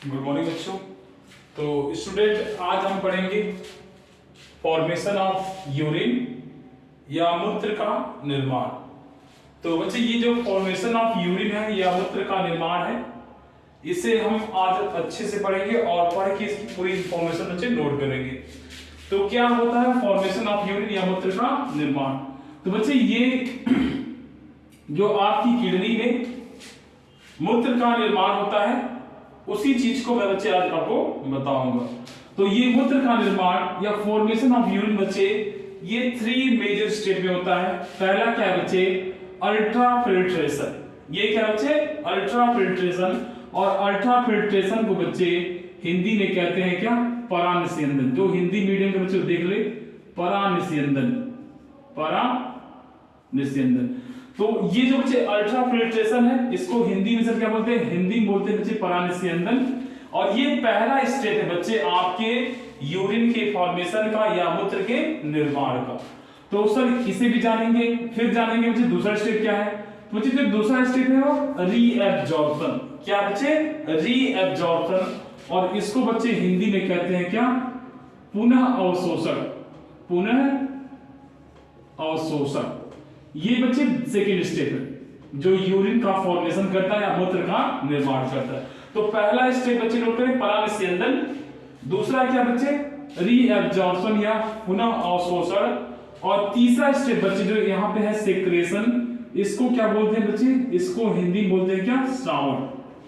Good morning बच्चों। तो student आज हम पढ़ेंगे फॉर्मेशन ऑफ यूरिन या मूत्र का निर्माण। तो बच्चे ये जो फॉर्मेशन ऑफ यूरिन है या मूत्र का निर्माण है, इसे हम आज अच्छे से पढ़ेंगे और पढ़ के इसकी पूरी इंफॉर्मेशन बच्चे नोट करेंगे। तो क्या होता है फॉर्मेशन ऑफ यूरिन या मूत्र का निर्माण? तो बच्चे ये जो आपकी किडनी में मूत्र का निर्माण होता है, उसी चीज को मैं बच्चे आज आपको बताऊंगा। तो ये मूत्र का निर्माण या फॉर्मेशन ऑफ यूरिन बच्चे ये 3 मेजर स्टेप में होता है। पहला क्या है बच्चे? Ultra filtration. ये क्या बच्चे? Ultra filtration. और अल्ट्रा फिल्ट्रेशन को बच्चे हिंदी में कहते हैं क्या? परानिस्यंदन। जो हिंदी मीडियम के बच्चे देख ले, परानिस्यंदन, परानिस्यंदन। तो ये जो बच्चे अल्ट्रा फिल्ट्रेशन है, इसको हिंदी में सर क्या बोलते हैं? हिंदी में बोलते हैं बच्चे परानिस्यंदन। और ये पहला स्टेप है बच्चे आपके यूरिन के फॉर्मेशन का या मूत्र के निर्माण का। तो सर इसे भी जानेंगे, फिर जानेंगे बच्चे दूसरा स्टेप क्या है। तो बच्चे जो दूसरा स्टेप है वो रीएब्जॉर्प्शन। क्या बच्चे? रीएब्जॉर्प्शन। और इसको बच्चे हिंदी में कहते हैं क्या? पुनः अवशोषण। पुनः अवशोषण। ये बच्चे सेकेंड स्टेप है जो यूरिन का फॉर्मेशन करता है या मूत्र का निर्माण करता है। तो पहला स्टेप बच्चे नोट करें, परानिस्यंदन। दूसरा क्या बच्चे? रीएब्जॉर्प्शन या पुनः अवशोषण। और तीसरा स्टेप बच्चे जो यहाँ पे है सेक्रेशन। इसको क्या बोलते हैं बच्चे? इसको हिंदी बोलते हैं क्या? स्रावण।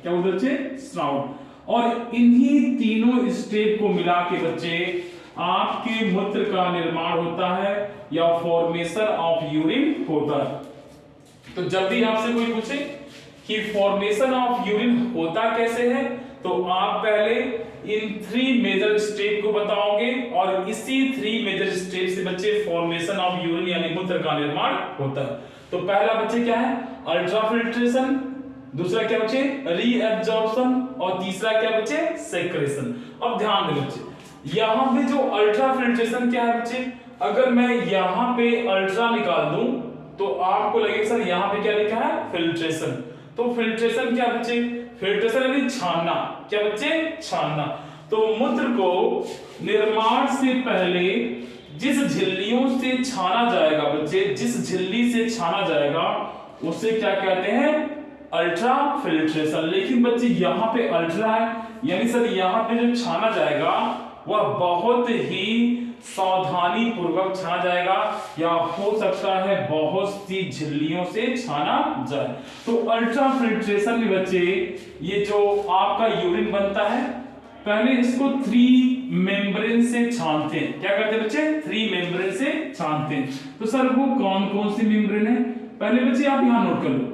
क्या बोलते हैं बच्चे? स्रावण। और इन्हीं तीनों स्टेप को मिला के बच्चे आपके मूत्र का निर्माण होता है या फॉर्मेशन ऑफ यूरिन होता है। तो जब भी आपसे कोई पूछे कि फॉर्मेशन ऑफ यूरिन होता कैसे है, तो आप पहले इन 3 मेजर स्टेप को बताओगे और इसी 3 मेजर स्टेप से बच्चे फॉर्मेशन ऑफ यूरिन यानी मूत्र का निर्माण होता है। तो पहला बच्चे क्या है? Ultra filtration. दूसरा क्या बच्चे? रीएब्जॉर्प्शन। और तीसरा क्या बच्चे? सेक्रेशन। अब ध्यान दें बच्चे, यहां पे जो अल्ट्रा फिल्ट्रेशन क्या है बच्चे? अगर मैं यहां पे अल्ट्रा निकाल दूं तो आपको लगेगा सर यहां पे क्या लिखा है? फिल्ट्रेशन। तो फिल्ट्रेशन क्या बच्चे? फिल्ट्रेशन यानी छानना। क्या बच्चे? छानना। तो मूत्र को निर्माण से पहले जिस झिल्लियों से छाना जाएगा बच्चे, जिस झिल्ली से छाना जाएगा उसे क्या कहते हैं? Ultra filtration. लेकिन बच्चे यहां पे अल्ट्रा है, यानी सर यहां पे जो छाना जाएगा वह बहुत ही सावधानी पूर्वक छाना जाएगा या हो सकता है बहुत सी झिल्लियों से छाना जाए। तो अल्ट्रा फिल्ट्रेशन में बच्चे ये जो आपका यूरिन बनता है, पहले इसको 3 मेम्ब्रेन से छानते हैं। क्या करते हैं बच्चे? 3 मेम्ब्रेन से छानते हैं। तो सर वो कौन कौन सी मेम्ब्रेन है? पहले बच्चे आप यहां नोट कर लो,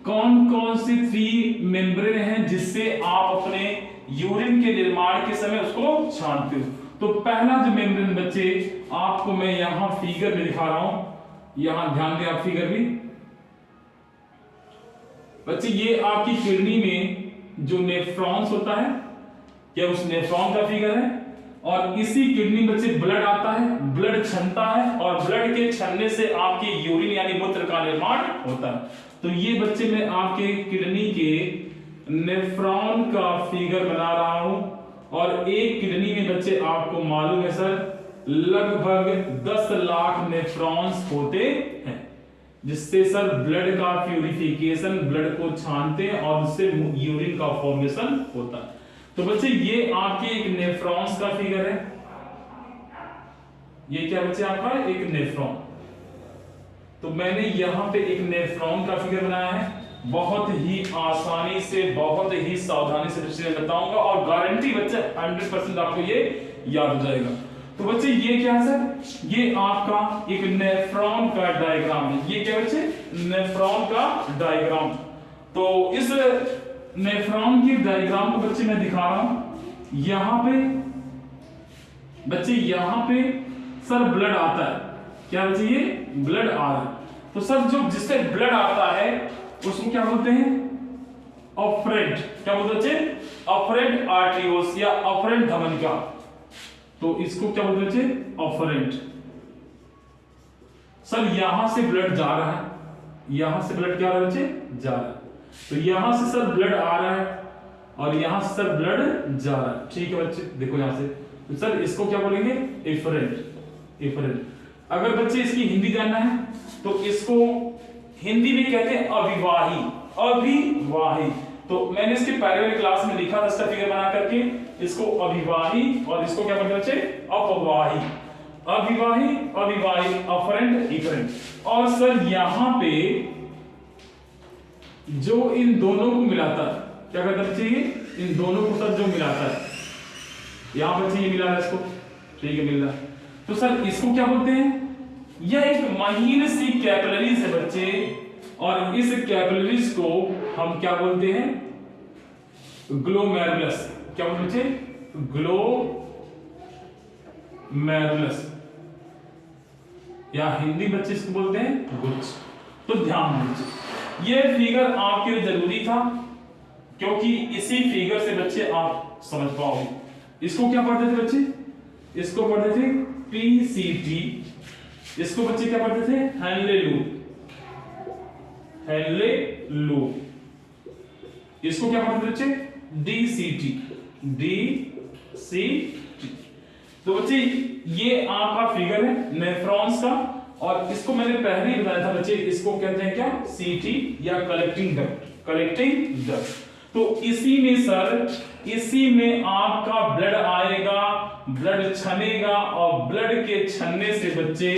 कौन कौन सी 3 मेम्ब्रेन हैं जिससे आप अपने यूरिन के निर्माण के समय उसको छानते हो। तो पहला जो मेम्ब्रेन बच्चे आपको मैं यहां फिगर में दिखा रहा हूं, यहां ध्यान दें आप फिगर भी बच्चे, ये आपकी किडनी में जो नेफ्रॉन्स होता है, क्या उस नेफ्रॉन का फिगर है। और इसी किडनी बच्चे ब्लड आता है, ब्लड छनता है और ब्लड के छनने से आपके यूरिन यानी मूत्र का निर्माण होता है। तो ये बच्चे मैं आपके किडनी के नेफ्रॉन का फिगर बना रहा हूं। और एक किडनी में बच्चे आपको मालूम है सर लगभग 10 लाख नेफ्रॉन्स होते हैं, जिससे सर ब्लड का प्यूरिफिकेशन, ब्लड को छानते हैं और उससे यूरिन का फॉर्मेशन होता है। तो बच्चे ये आपके एक नेफ्रॉन्स का फिगर है। ये क्या बच्चे? आपका एक नेफ्रॉन। तो मैंने यहां पे एक नेफ्रॉन का फिगर बनाया है। बहुत ही आसानी से, बहुत ही सावधानी से बच्चे बताऊंगा और गारंटी बच्चे 100% आपको ये याद हो जाएगा। तो बच्चे ये क्या है सर? ये आपका एक नेफ्रॉन का डायग्राम है। ये क्या बच्चे? नेफ्रॉन का डायग्राम। तो इस नेफ्रॉन के डायग्राम को बच्चे मैं दिखा रहा हूं। यहां पे बच्चे, यहां पे सर ब्लड आता है। क्या बच्चे? ये ब्लड आ रहा है। तो सर जो जिससे ब्लड आता है उसको क्या बोलते हैं? अफरेंट। क्या बोलते हैं बच्चे? अफरेंट आर्टरियोल्स या अफरेंट धमनिका। तो इसको क्या बोलते हैं बच्चे? अफरेंट। सर यहां से ब्लड जा रहा है, यहां से ब्लड क्या हो रहा है बच्चे? जा रहा है। तो यहां से सर ब्लड आ रहा है और यहां से सर ब्लड जा रहा है। ठीक है बच्चे, देखो यहां से, तो सर इसको क्या बोलेंगे, एफरेंट। एफरेंट। अगर बच्चे इसकी हिंदी जानना है तो इसको हिंदी में कहते हैं अविवाही। अविवाही, तो मैंने इसके पहले वाली क्लास में लिखा था इसका फिगर बना करके, इसको अविवाही और इसको क्या बोलते हैं बच्चे, अपवाही। अविवाही, अविवाही, अफरेंट, इफरेंट। और सर यहां पे जो इन दोनों को मिलाता है, क्या कहता है बच्चे, इन दोनों को सर जो मिलाता है, यहां बच्चे ये मिला रहा है इसको, ठीक है, मिल रहा है, तो सर इसको क्या बोलते हैं, यह एक महीन सी कैपिलरीज है बच्चे, और इस कैपिलरीज को हम क्या बोलते हैं, ग्लोमेरुलस। क्या बोलते हैं, ग्लोमेरुलस, या हिंदी बच्चे इसको बोलते हैं गुच्छ। तो ध्यान दीजिए, ये फिगर आपके लिए जरूरी था, क्योंकि इसी फिगर से बच्चे आप समझ पाओगे। इसको क्या पढ़ते थे बच्चे, इसको पढ़ते थे पीसीटी, इसको बच्चे क्या पढ़ते थे, हेनले लूप। Henle loop. इसको क्या पढ़ते थे बच्चे, डीसीटी। डीसीटी। तो बच्चे ये आपका फिगर है नेफ्रॉन्स का, और इसको मैंने पहले ही बताया था बच्चे, इसको कहते हैं क्या, सीटी या कलेक्टिंग डक्ट। Collecting duct. तो इसी में सर, इसी में आपका ब्लड आएगा, ब्लड छनेगा, और ब्लड के छनने से बच्चे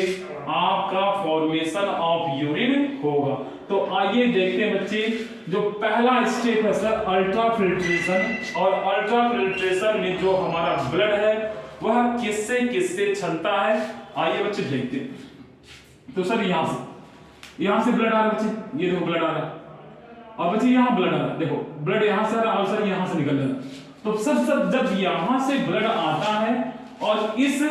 आपका फॉर्मेशन ऑफ यूरिन होगा। तो आइए देखते हैं बच्चे, जो पहला स्टेप है सर अल्ट्रा फिल्ट्रेशन, और अल्ट्रा फिल्ट्रेशन में जो हमारा ब्लड है वह किससे किससे छनता है, आइए बच्चे देखते हैं। तो सर यहां से ब्लड आ रहा है बच्चे, ये देखो ब्लड आ रहा है, और बच्चे यहां ब्लड आ रहा है, देखो ब्लड यहां से आ रहा है और सर यहां से निकल रहा है। तो सर जब यहां से ब्लड आता है और इस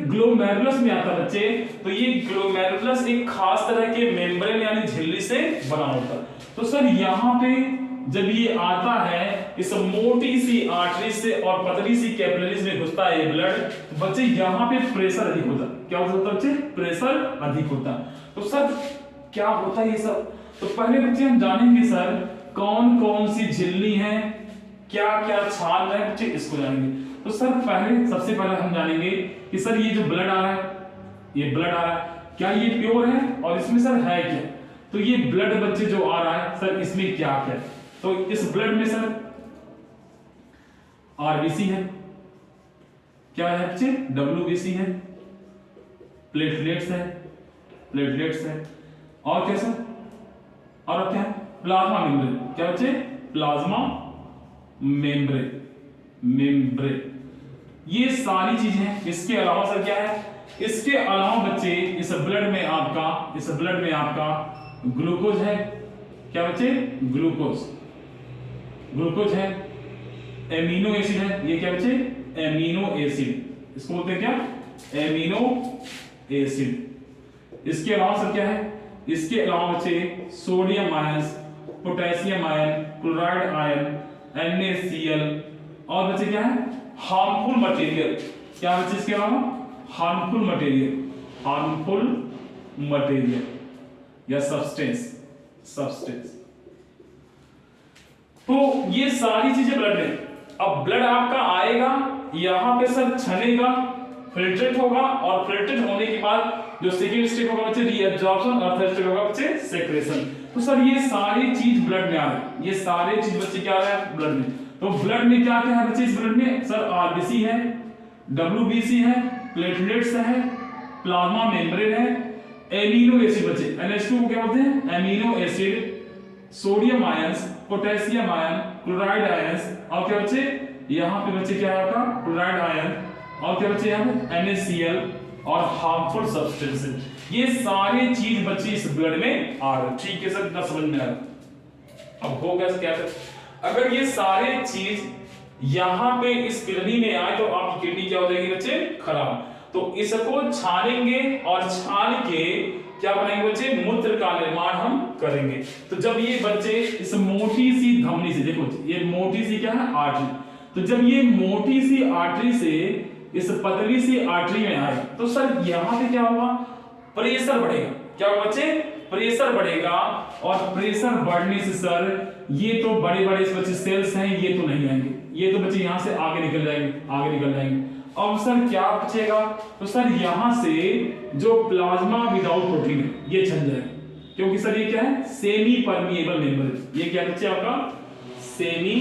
ग्लोमेरुलस में आता है बच्चे, तो ये ग्लोमेरुलस एक खास तरह के मेम्ब्रेन यानी झिल्ली से बना होता है। तो सर यहां पे जब ये आता है, इस मोटी सी आर्टरी से और पतली सी कैपिलरीज में घुसता है ये ब्लड, तो बच्चे यहां पे प्रेशर अधिक होता है। क्या होता है बच्चे, प्रेशर अधिक होता है। तो सर क्या होता है ये सब, तो पहले बच्चे हम जानेंगे सर कौन कौन सी झिल्ली है, क्या क्या छाल है बच्चे, इसको जानेंगे। तो सर सबसे पहले हम जानेंगे कि सर ये जो ब्लड आ रहा है, ये ब्लड आ रहा है, क्या ये प्योर है, और इसमें सर है क्या। तो ये ब्लड बच्चे जो आ रहा है सर, इसमें क्या क्या है, तो इस ब्लड में सर आरबीसी है, क्या है बच्चे, डब्ल्यूबीसी है, प्लेटलेट्स है, और क्या सर, और क्या है, प्लाज्मा मेम्ब्रेन। क्या बच्चे, प्लाज्मा मेम्ब्रेन। ये सारी चीजें हैं। इसके अलावा सर क्या है, इसके अलावा बच्चे इस ब्लड में आपका ग्लूकोज है। क्या बच्चे, ग्लूकोज है, एमिनो एसिड है, ये क्या बच्चे, एमिनो एसिड, इसको बोलते हैं क्या, एमिनो एसिड। इसके अलावा सर क्या है, इसके अलावा बच्चे sodium ions, potassium ion, chloride ion, NaCl, और बच्चे क्या है, हार्मफुल मटेरियल। क्या बच्चे इसके अलावा, हार्मफुल मटेरियल या सब्सटेंस। तो ये सारी चीजें ब्लड में। अब ब्लड आपका आएगा, यहां पे सर छनेगा, फिल्ट्रेट होगा, और फिल्ट्रेट होने के बाद जो सेकंड स्टेप होगा बच्चे रीअब्जॉर्प्शन, और थर्ड स्टेप होगा बच्चे सेक्रेशन। तो सर ये सारी चीज ब्लड में आ रहा है, ये सारे चीज बच्चे क्या आ रहा है ब्लड में। तो ब्लड में क्या क्या है बच्चे, इस ब्लड में सर आरबीसी है, डब्ल्यूबीसी है, प्लेटलेट्स है, प्लाज्मा मेम्ब्रेन है, एमिनो एसिड बच्चे, NH2 को क्या बोलते हैं, amino acid, sodium ions, potassium ion, chloride ions, और क्या बच्चे यहां पे बच्चे क्या है आपका क्लोराइड आयन, और क्या बच्चे यहां पे NaCl, और हार्मफुल सब्सटेंसेस। ये सारे चीज बच्चे इस ब्लड में आ रहे। ठीक है सर, इतना समझ में आ रहा। अब होगा क्या, अगर ये सारे चीज यहां पे इस किडनी में आए तो आपकी किडनी क्या हो जाएगी बच्चे, खराब। तो इसको छानेंगे, और छान के क्या बनाएंगे बच्चे, मूत्र का निर्माण हम करेंगे। तो जब ये बच्चे इस मोटी सी धमनी से, देखो ये मोटी सी क्या है, आर्टरी, तो जब ये मोटी सी आर्टरी से इस पतली सी आर्टरी में आए, तो सर यहां पे क्या होगा, प्रेशर बढ़ेगा। क्या होगा बच्चे, प्रेशर बढ़ेगा और प्रेशर बढ़ने से सर ये तो बड़े बड़े बच्चे सेल्स हैं ये तो नहीं आएंगे, ये तो बच्चे यहां से आगे निकल जाएंगे। अब सर क्या बचेगा, तो सर यहां से जो प्लाज्मा विदाउट प्रोटीन है ये छन जाएगा, क्योंकि सर ये क्या है सेमी परमिएबल मेम्ब्रेन। ये क्या बच्चे आपका सेमी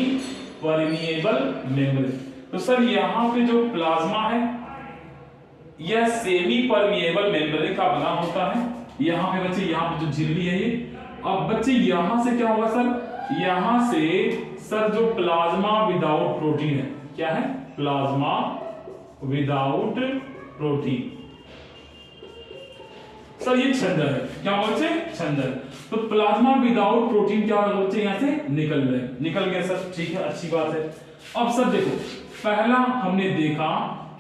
परमिएबल मेम्ब्रेन। तो सर यहां पे जो प्लाज्मा है यह सेमी परमिएबल मेम्ब्रेन का बना होता है। यहां पे बच्चे यहां पे जो झिल्ली है ये, अब बच्चे यहां से क्या होगा सर, यहां से सर जो प्लाज्मा विदाउट प्रोटीन है, क्या है प्लाज्मा विदाउट प्रोटीन, सर ये छंदर है, क्या होगा बच्चे छंदर। तो प्लाज्मा विदाउट प्रोटीन क्या होगा बच्चे यहां से निकल गए सर, ठीक है अच्छी बात है। अब सर देखो पहला हमने देखा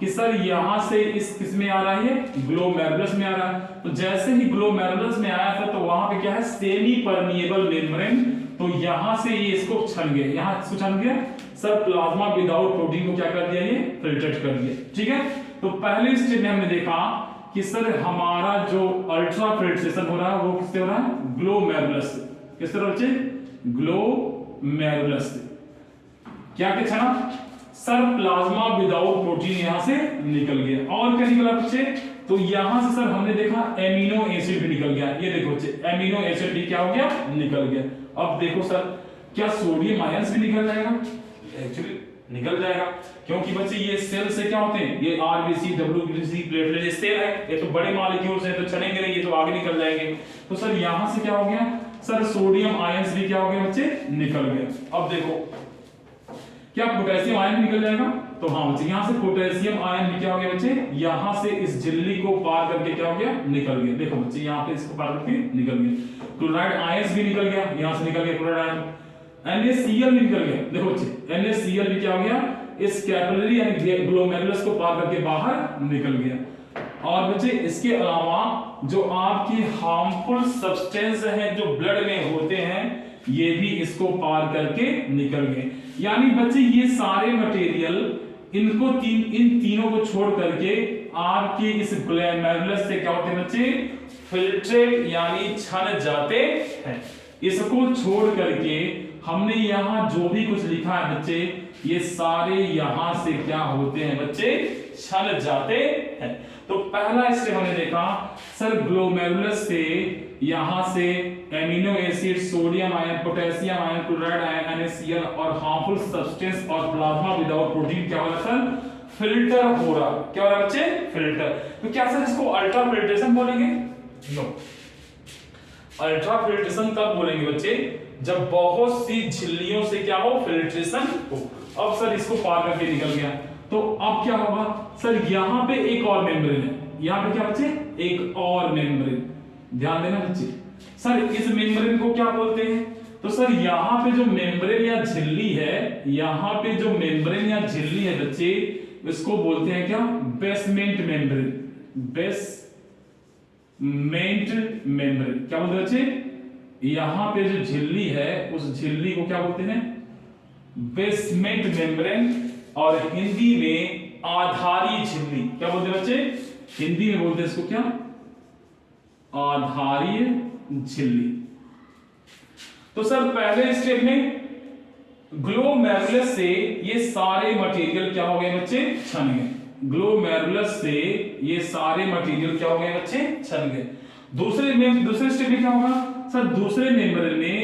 कि सर यहां से इस किसमें आ रहा है, ग्लोमेरुलस में आ रहा है। तो जैसे ही ग्लोमेरुलस में आया था तो वहां पे क्या है सेमी परमिएबल मेम्ब्रेन, तो यहां से ये इसको छन गया, यहां इसको छन गया सर, प्लाज्मा विदाउट प्रोटीन को क्या कर दिया ये फिल्ट्रेट कर दिया, ठीक है। तो पहले स्टेप में हमने देखा कि सर हमारा जो अल्ट्रा फिल्ट्रेशन हो रहा है वो किससे हो रहा है, ग्लोमेरुलस से। किससे हो रहा है, ग्लोमेरुलस से। क्या क्या छना सर, प्लाज्मा विदाउट प्रोटीन यहां से निकल गया। और क्या निकला बच्चे, तो यहां से सर हमने देखा एमिनो एसिड भी निकल गया। ये देखो बच्चे एमिनो एसिड भी क्या हो गया, निकल गया। अब देखो सर क्या सोडियम आयंस भी निकल जाएगा, एक्चुअली निकल जाएगा, क्योंकि बच्चे ये सेल से क्या होते हैं, ये आरबीसी डब्ल्यूबीसी प्लेटलेट सेल है, ये तो बड़े मॉलिक्यूल्स हैं तो चलेंगे नहीं, ये तो आगे निकल जाएंगे। तो सर यहां से क्या हो गया सर, सोडियम आयंस भी क्या हो गया बच्चे, निकल गया। अब देखो क्या पोटेशियम आयन निकल जाएगा, तो हाँ बच्चे यहां से पोटेशियम आयन भी क्या हो गया बच्चे, यहां से इस झिल्ली को पार करके क्या हो गया, निकल गया। देखो बच्चे यहां पे इसको पार करके निकल गया। क्लोराइड आयंस भी निकल गया, यहां से निकल गया क्लोराइड आयन। NaCl भी निकल गया, देखो बच्चे NaCl भी क्या हो गया, इस कैपिलरी यानी ग्लोमेरुलस को पार करके बाहर निकल गया। और बच्चे इसके अलावा जो आपकी हार्मफुल सब्सटेंस हैं जो ब्लड में होते हैं ये भी इसको पार करके निकल गए। यानी बच्चे ये सारे मटेरियल इनको इन तीनों को छोड़ करके आपके इस ग्लोमेरुलस से क्या होते हैं बच्चे, फिल्ट्रेट यानी छन जाते हैं। इसको छोड़ करके हमने यहां जो भी कुछ लिखा है बच्चे, ये सारे यहां से क्या होते हैं बच्चे, छन जाते हैं। तो पहला स्टेप हमने देखा सर ग्लोमेरुलस से यहां से amino acid, sodium ion, potassium ion, chloride ion, NaCl और हार्मफुल सब्सटेंस और प्लाज्मा विदाउट प्रोटीन क्या हो रहा है सर, फिल्टर हो रहा। क्या हो रहा है बच्चे, फिल्टर। तो क्या सर इसको अल्ट्रा फिल्ट्रेशन बोलेंगे, नो। अल्ट्रा फिल्ट्रेशन तब बोलेंगे बच्चे जब बहुत सी झिल्लियों से क्या हो, फिल्ट्रेशन हो। अब सर इसको पार करके निकल गया, तो अब क्या होगा सर, यहां पे एक और मेम्ब्रेन है, यहां पे क्या बच्चे, एक और मेम्ब्रेन। ध्यान देना बच्चे, सर इस मेम्ब्रेन को क्या बोलते हैं, तो सर यहां पे जो मेम्ब्रेन या झिल्ली है, यहां पे जो मेम्ब्रेन या झिल्ली है बच्चे, इसको बोलते हैं क्या, बेसमेंट मेम्ब्रेन। बेसमेंट मेम्ब्रेन क्या बोलते हैं बच्चे, यहां पे जो झिल्ली है उस झिल्ली को क्या बोलते हैं, बेसमेंट मेम्ब्रेन। और हिंदी में आधारी झिल्ली क्या बोलते हैं बच्चे, हिंदी में बोलते हैं इसको क्या, आधारीय झिल्ली। तो सर पहले स्टेप में ग्लोमेरुलस से ये सारे मटेरियल क्या हो गए बच्चे, छन गए। ग्लोमेरुलस से ये सारे मटेरियल क्या हो गए बच्चे, छन गए। दूसरे स्टेप में क्या होगा सर, दूसरे मेम्ब्रेन में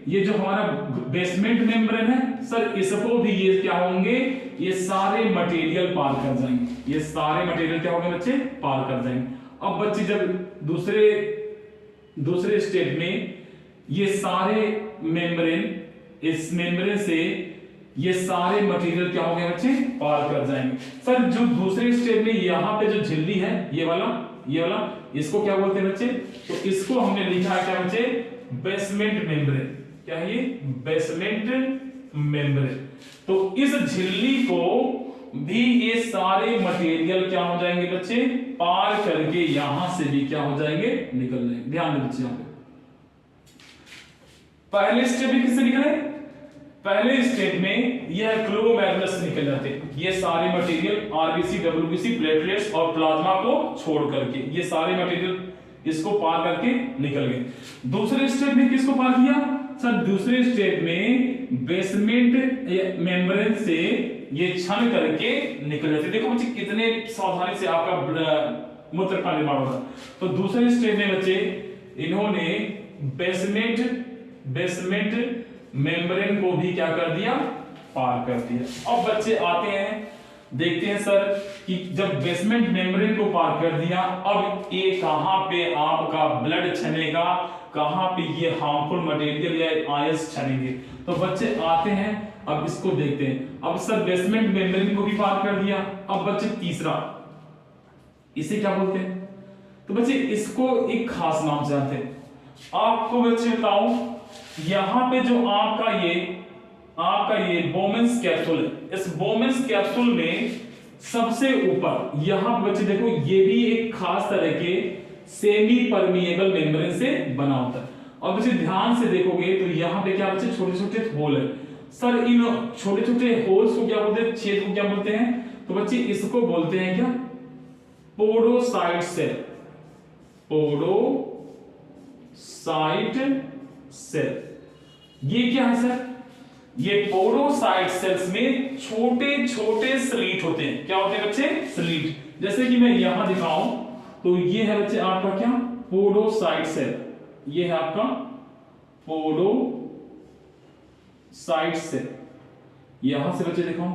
ये जो हमारा बेसमेंट मेम्ब्रेन है सर, इसको भी ये क्या होंगे, ये सारे मटेरियल पार कर जाएंगे। ये सारे मटेरियल क्या होंगे बच्चे, पार कर जाएंगे। अब बच्चे जब दूसरे स्टेप में ये सारे मेम्ब्रेन, इस मेम्ब्रेन से ये सारे मटेरियल क्या हो गए बच्चे, पार कर जाएंगे। सर जो दूसरे स्टेप में यहां पे जो झिल्ली है ये वाला इसको क्या बोलते हैं बच्चे, तो इसको हमने लिखा है क्या बच्चे, बेसमेंट मेम्ब्रेन। क्या है ये, बेसमेंट मेम्ब्रेन। तो इस झिल्ली को भी ये सारे मटेरियल क्या हो जाएंगे बच्चे, पार करके यहां से भी क्या हो जाएंगे, निकल जाएंगे। ध्यान दें बच्चे, यहां पे पहले स्टेप में किससे निकले, पहले स्टेप में यह ग्लोमेरुलस से निकल जाते हैं। ये सारे मटेरियल आरबीसी, डब्ल्यूबीसी, प्लेटलेट्स और प्लाज्मा को छोड़ करके ये सारे मटेरियल इसको पार करके निकल गए। दूसरे स्टेप में किसको पार किया सर? दूसरे स्टेप में बेसमेंट मेम्ब्रेन से ये छन करके निकल जाते। देखो बच्चे कितने सावधानी से आपका मूत्र का निर्माण होता। तो दूसरे स्टेप में बच्चे इन्होंने बेसमेंट मेम्ब्रेन को भी क्या कर दिया? पार कर दिया। अब बच्चे आते हैं, देखते हैं सर कि जब बेसमेंट मेम्ब्रेन को पार कर दिया, अब ये कहां पे आपका ब्लड छनेगा, कहां पे ये हार्मफुल मटेरियल या आयंस छनेंगे। तो बच्चे आते हैं, अब इसको देखते हैं। अब सर बेसमेंट मेम्ब्रेन को भी पार कर दिया। अब बच्चे तीसरा, इसे क्या बोलते हैं? तो बच्चे इसको एक खास नाम से जानते हैं। आपको बच्चे बताऊं, यहां पे जो आपका ये बोमेंस कैप्सूल है, इस बोमेंस कैप्सूल में सबसे ऊपर यहां पे बच्चे देखो, ये भी एक खास तरह के सेमी परमिएबल मेम्ब्रेन से बना होता है। और बच्चे ध्यान से देखोगे तो यहां पे क्या बच्चे छोटे छोटे होल है। सर इन छोटे छोटे होल्स को क्या बोलते हैं? छेद को क्या बोलते हैं? तो बच्चे इसको बोलते हैं क्या? Podocyte cell. पोडोसाइट सेल ये क्या है सर? ये पोडोसाइट सेल्स में छोटे छोटे स्लीट होते हैं। क्या होते हैं बच्चे? स्लीट। जैसे कि मैं यहां दिखाऊं तो ये है बच्चे आपका क्या? Podocyte cell. ये है आपका पोडोसाइट सेल। यहां से बच्चे दिखाऊं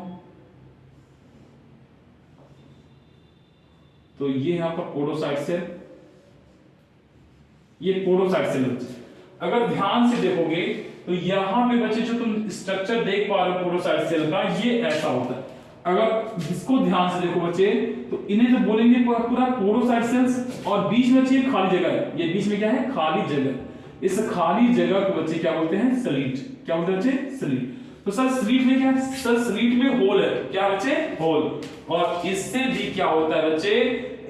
तो ये है आपका पोडोसाइट सेल। ये पोडोसाइट सेल बच्चे अगर ध्यान से देखोगे तो यहां पे बच्चे जो तुम स्ट्रक्चर देख पा रहे हो पोडोसाइट सेल का, ये ऐसा होता है। अगर इसको ध्यान से देखो बच्चे तो इन्हें तो बोलेंगे पूरा पोडोसाइट सेल्स, और बीच में बच्चे खाली जगह है। ये बीच में क्या है? खाली जगह। इस खाली जगह को बच्चे क्या बोलते हैं? स्लीट। क्या बोलते हैं बच्चे? स्लीट। तो सर स्लीट में क्या है? सर स्लीट में होल है। क्या बच्चे? होल। और इससे भी क्या होता है बच्चे?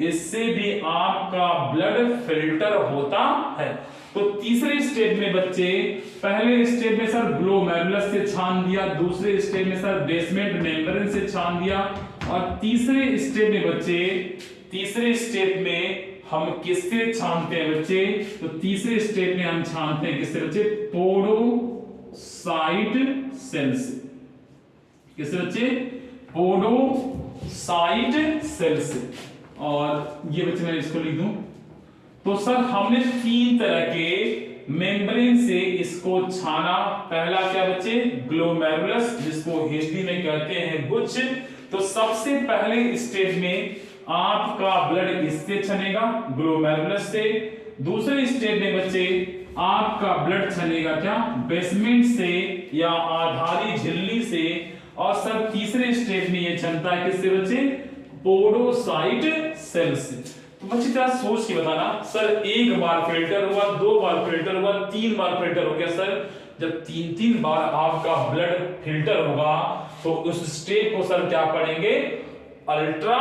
इससे भी आपका ब्लड फिल्टर होता है। तो तीसरे स्टेप में बच्चे, पहले स्टेप में सर ग्लोमेरुलस से छान दिया, दूसरे स्टेप में सर बेसमेंट मेम्ब्रेन से छान दिया, और तीसरे स्टेप में बच्चे, तीसरे स्टेप में हम किससे छानते हैं बच्चे? तो तीसरे स्टेप में हम छानते हैं किससे बच्चे? Podocyte cells. किससे बच्चे? Podocyte cells. और ये बच्चे मैं इसको लिख दूं तो सर हमने तीन तरह के मेम्ब्रेन से इसको छाना। पहला क्या बच्चे? ग्लोमेरुलस, जिसको हिंदी में कहते हैं गुच्छ। तो सबसे पहले स्टेज में आपका ब्लड इससे छनेगा, ग्लोमेरुलस से। दूसरे स्टेज में बच्चे आपका ब्लड छनेगा क्या? बेसमेंट से या आधारी झिल्ली से। और सर तीसरे स्टेज में ये छनता है किससे बच्चे? Podocyte cells. तो बच्चे क्या सोच के बताना, सर एक बार फिल्टर हुआ, दो बार फिल्टर हुआ, तीन बार फिल्टर हो गया। सर जब तीन तीन बार आपका ब्लड फिल्टर होगा तो उस स्टेप को सर क्या पढ़ेंगे? Ultra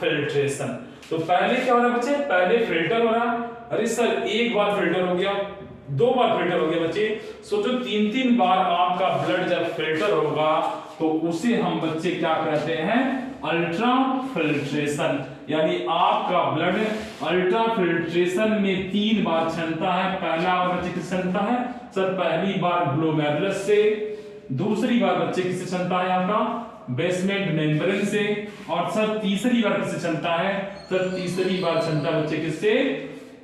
filtration. तो पहले क्या हो रहा है बच्चे? पहले फिल्टर हो रहा। अरे सर एक बार फिल्टर हो गया, दो बार फिल्टर हो गया। बच्चे सोचो तीन तीन बार आपका ब्लड जब फिल्टर होगा तो उसे हम बच्चे क्या कहते हैं? Ultra filtration. यानी आपका ब्लड अल्ट्रा फिल्ट्रेशन में तीन बार छनता है। पहला बार बच्चे किससे छनता है? सर पहली बार ग्लोमेरुलस से, दूसरी बार बच्चे किससे छनता है? आपका बेसमेंट मेम्ब्रेन से। और सर तीसरी बार किससे छनता है? सर तीसरी बार छनता है बच्चे किससे?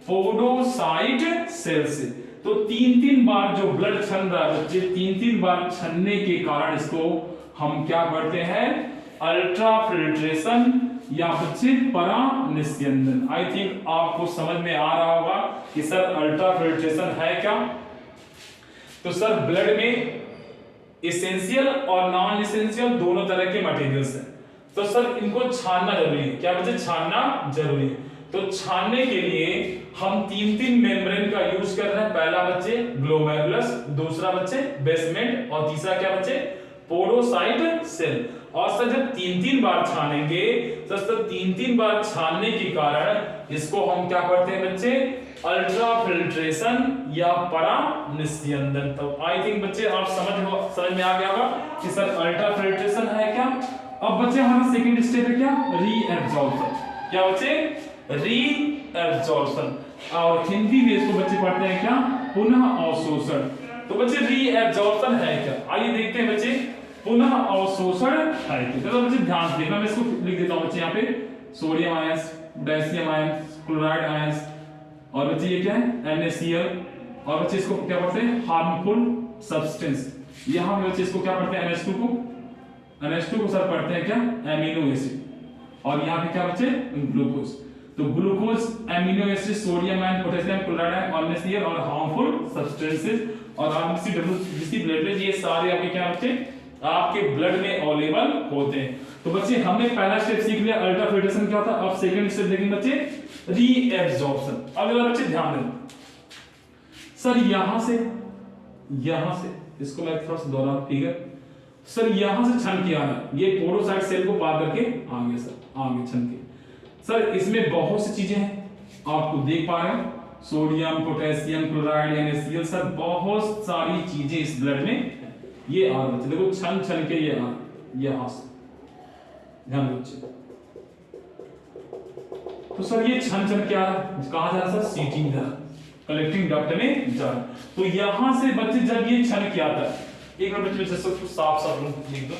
पोडोसाइट सेल से। तो तीन तीन बार जो ब्लड छन रहा है बच्चे, तीन तीन बार छनने के कारण इसको हम क्या करते हैं? अल्ट्रा फिल्ट्रेशन या बच्चे परानिस्यंदन। आई थिंक आपको समझ में आ रहा होगा कि सर अल्ट्रा फिल्ट्रेशन है क्या। तो सर ब्लड में एसेंशियल और नॉन एसेंशियल दोनों तरह के मटेरियल्स हैं। तो सर इनको छानना जरूरी है। क्या बच्चे? छानना जरूरी है। तो छानने के लिए हम तीन तीन मेम्ब्रेन का यूज कर रहे हैं। पहला बच्चे ग्लोमेरुलस, दूसरा बच्चे बेसमेंट, और तीसरा क्या बच्चे? Podocyte cell. और सर जब तीन तीन बार छानेंगे तो सर तीन तीन बार छानने के कारण इसको हम क्या करते हैं बच्चे? अल्ट्रा फिल्ट्रेशन या परानिस्यंदन। तो आई थिंक बच्चे आप समझ में आ गया होगा कि सर अल्ट्रा फिल्ट्रेशन है क्या। अब बच्चे हमारा सेकंड स्टेप है क्या? रीएब्जॉर्प्शन। क्या बच्चे? रीएब्जॉर्प्शन। और हिंदी में इसको बच्चे पढ़ते हैं क्या, पुनः अवशोषण। तो बच्चे रीएब्जॉर्प्शन है क्या, आइए देखते हैं बच्चे पुनः अवशोषण है क्या। तो बच्चे ध्यान से देखना, मैं इसको लिख देता हूं बच्चे यहाँ पे, sodium ions, potassium ions, chloride ions, और बच्चे ये क्या है NaCl, और बच्चे इसको क्या पढ़ते हैं हार्मफुल सब्सटेंस। यहां पे बच्चे इसको क्या पढ़ते हैं NH2 को, NH2 को सर पढ़ते हैं क्या एमिनो एसिड, और यहाँ पे क्या बच्चे ग्लूकोज। तो glucose, amino acid, sodium ion, potassium, chloride ion, NaCl और हार्मफुल सब्सटेंसेस और RBC, WBC, प्लेटलेट, ये सारे आपके क्या बच्चे आपके ब्लड में अवेलेबल होते हैं। तो बच्चे हमने पहला स्टेप सीख लिया अल्ट्राफिल्ट्रेशन क्या होता है। अब सेकंड स्टेप देखेंगे बच्चे रीएब्जॉर्प्शन। अब जरा बच्चे ध्यान दें सर, यहां से इसको मैं थोड़ा सा दोहरा, ठीक है सर, यहां से छन के आना, ये पोरोसाइट सेल को पार करके आगे सर आगे छन के सर, इसमें बहुत सी चीजें हैं आपको देख पा रहे हो, sodium, potassium, chloride, NaCl, sir बहुत सारी चीजें इस ब्लड में ये आ रही है। देखो छन छन के ये आ, यहां से ध्यान दो। तो सर ये छन छन क्या कहां जा रहा है सर, सीटिंग जा, कलेक्टिंग डक्ट में जा। तो यहां से बच्चे जब ये छन के आता है, एक मिनट बच्चे इसको साफ साफ लिख दो।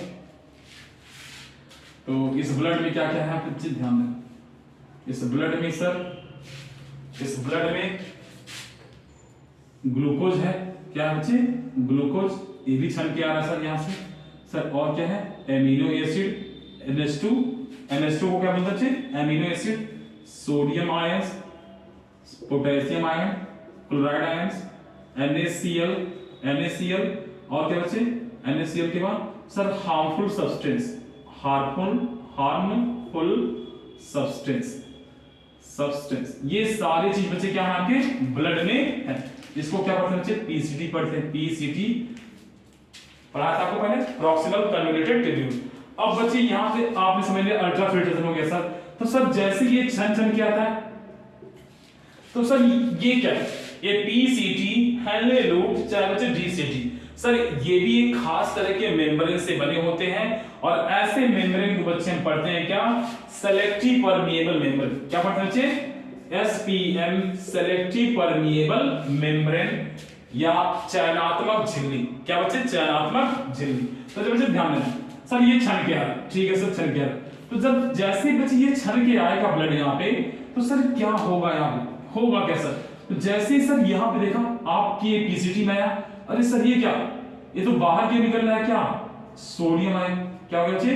तो इस ब्लड में क्या क्या है बच्चे ध्यान दें, इस ब्लड में सर, इस ब्लड में ग्लूकोज है, क्या है बच्चे ग्लूकोज, ये भी छन के आ रहा है सर यहां से सर, और क्या है एमिनो एसिड NH2, NH2 को क्या बोलते हैं बच्चे amino acid, sodium ions, potassium ion, chloride ions, NaCl और क्या बच्चे NaCl के बाद sir harmful substance, harmful substance, ये सारी चीज बच्चे क्या है आपके ब्लड में है। इसको क्या पढ़ते हैं बच्चे PCT पढ़ते हैं, PCT पढ़ा था आपको पहले, प्रॉक्सिमल कन्वोल्यूटेड ट्यूब्यूल। अब बच्चे यहां से आपने समझ लिया अल्ट्राफिल्ट्रेशन हो गया सर। तो सर जैसे ये छन छन के आता है, तो सर ये क्या है, ये PCT, हेनले लूप, चाहे बच्चे DCT, सर ये भी एक खास तरह के मेम्ब्रेन से बने होते हैं, और ऐसे मेम्ब्रेन को बच्चे हम पढ़ते हैं क्या सेलेक्टिव परमिएबल मेम्ब्रेन। क्या पढ़ते हैं बच्चे SPM, सेलेक्टिव परमिएबल मेम्ब्रेन या चयनात्मक झिल्ली। क्या बच्चे चयनात्मक झिल्ली। तो जब बच्चे ध्यान देना सर ये छन के आ रहा है, ठीक है सर छन के आ रहा है। तो जब जैसे बच्चे ये छन के आएगा ब्लड यहाँ पे, तो सर क्या होगा, यहाँ पे होगा क्या सर, तो जैसे ही सर यहाँ पे देखा आपकी ये PCT में आया, अरे सर ये क्या, ये तो बाहर क्यों निकल रहा है, क्या सोडियम आयन, क्या हो गया बच्चे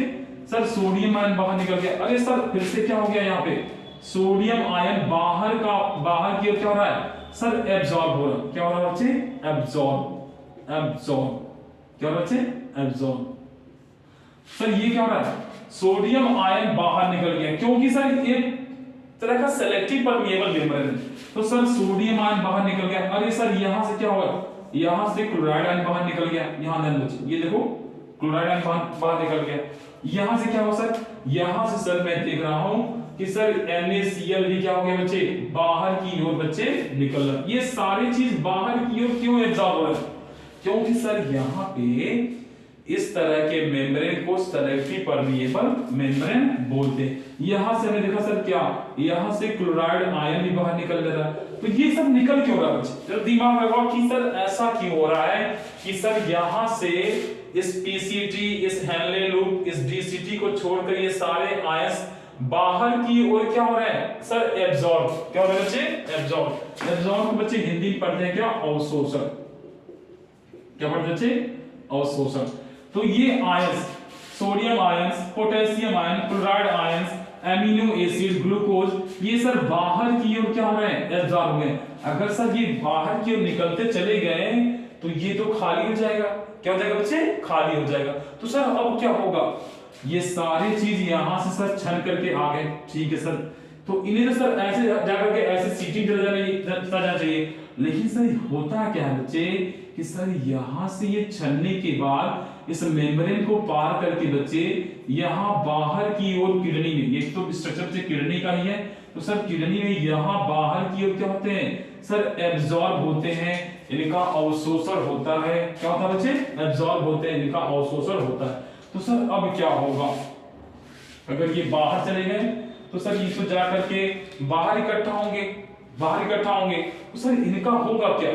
सर सोडियम आयन बाहर निकल गया। अरे सर फिर से क्या हो गया, यहाँ पे सोडियम आयन बाहर की ओर क्या हो रहा है सर एब्जॉर्ब हो रहा है। क्या हो रहा है बच्चे एब्जॉर्ब, क्या हो रहा है बच्चे एब्जॉर्ब। सर ये क्या हो रहा है, सोडियम आयन बाहर निकल गया, क्योंकि सर एक तरह का सेलेक्टिव परमिएबल मेम्ब्रेन है। तो सर सोडियम आयन बाहर निकल गया। अरे सर यहां से क्या होगा, यहां से क्लोराइड आयन बाहर निकल गया, यहां ध्यान बच्चे ये देखो क्लोराइड आयन बाहर निकल गया। यहां से क्या हो सर, यहां से सर मैं देख रहा हूं कि सर NaCl भी क्या हो गया बच्चे बाहर की ओर बच्चे निकल रहा। ये सारी चीज बाहर की ओर क्यों एब्जॉर्ब हो रहा है, क्योंकि सर यहां पे इस तरह के मेम्ब्रेन को सेलेक्टिव परमिएबल मेम्ब्रेन बोलते हैं। यहां से हमने देखा सर क्या, यहां से क्लोराइड आयन भी बाहर निकल रहा है। तो ये सब निकल क्यों रहा है बच्चे, तो दिमाग लगाओ कि सर ऐसा क्यों हो रहा है कि सर यहां से इस PCT, इस हेनले लूप, इस DCT को छोड़कर ये सारे आयंस बाहर की ओर क्या हो रहे हैं सर एब्जॉर्ब। क्या हो रहा है बच्चे एब्जॉर्ब को बच्चे हिंदी में पढ़ते हैं क्या अवशोषण। क्या पढ़ते हैं बच्चे अवशोषण। तो ये ions sodium ions, potassium ion, chloride ions, amino acid, glucose, ये सर बाहर की ओर क्या हो रहे हैं एब्जॉर्ब हुए। अगर सर ये बाहर की ओर निकलते चले गए तो ये तो खाली हो जाएगा। क्या हो जाएगा बच्चे खाली हो जाएगा। तो सर अब क्या होगा, ये सारी चीज यहां से सर छन करके आ गए, ठीक है सर। तो इन्हें तो सर ऐसे जाकर के ऐसे सीटिंग जाना चाहिए, लेकिन सर होता क्या है बच्चे कि सर यहां से ये छनने के बाद इस मेम्ब्रेन को पार करके बच्चे यहां बाहर की ओर किडनी में, ये तो स्ट्रक्चर से किडनी का ही है, तो सर किडनी में यहां बाहर की ओर क्या होते हैं सर एब्जॉर्ब होते हैं, इनका अवशोषण होता है। क्या होता है बच्चे एब्जॉर्ब होते हैं, इनका अवशोषण होता है। तो सर अब क्या होगा, अगर ये बाहर चले गए तो सर ये तो जा करके बाहर इकट्ठा होंगे, बाहर इकट्ठा होंगे, तो सर इनका होगा क्या,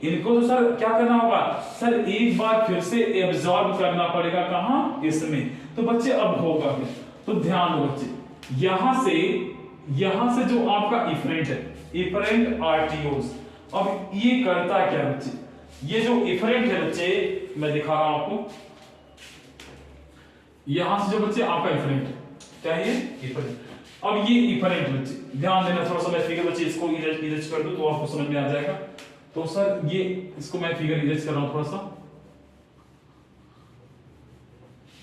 इनको तो सर क्या करना होगा, सर एक बार फिर से एब्जॉर्ब करना पड़ेगा, कहां, इसमें। तो बच्चे अब होगा क्या, तो ध्यान दो बच्चे, यहां से जो आपका इफरेंट है, इफरेंट आर्टियोज, अब ये करता क्या बच्चे, ये जो इफरेंट है बच्चे, मैं दिखा रहा हूं आपको, यहां से जो बच्चे आपका इफरेंट है, क्या है ये, इफरेंट। अब ये इफरेंट बच्चे ध्यान देना, थोड़ा सा मैं फिगर बच्चे इसको इरेज कर दूं तो आपको समझ में आ जाएगा। तो सर ये इसको मैं फिगर इरेज कर रहा हूं थोड़ा सा,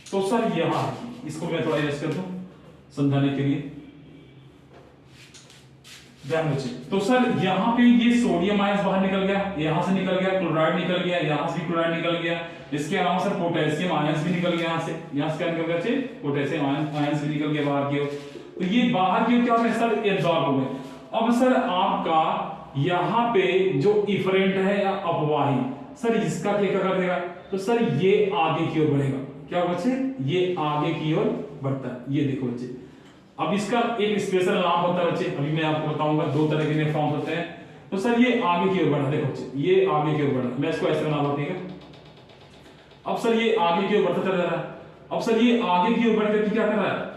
तो सर यहां इसको मैं थोड़ा इरेज कर दूं समझाने के लिए, ध्यान बच्चे। तो सर यहाँ पे ये सोडियम आयंस बाहर निकल गया, यहां से निकल गया, क्लोराइड निकल गया, यहां से भी क्लोराइड निकल गया, इसके अलावा सर पोटेशियम आयंस भी निकल गया, यहां से क्या निकल गया, पोटेशियम आयंस भी निकल गया बाहर की ओर। तो ये बाहर की ओर क्या हो गया सर, एब्जॉर्ब हो गए। अब सर आपका यहाँ पे जो इफरेंट है या अपवाही, सर इसका क्या कर देगा, तो सर ये आगे की ओर बढ़ेगा, क्या बच्चे, ये आगे की ओर बढ़ता है, ये देखो बच्चे। अब इसका एक स्पेशल नाम होता है बच्चे, अभी मैं आपको बताऊंगा, दो तरह के वेवफॉर्म्स होते हैं। तो सर ये आगे की ओर बढ़ा, देखो बच्चे ये आगे की ओर बढ़ा, मैं इसको ऐसे बना रहा हूं, ठीक है। अब सर ये आगे की ओर बढ़ता चला जा रहा है। अब सर ये आगे की ओर बढ़ करके क्या कर रहा है,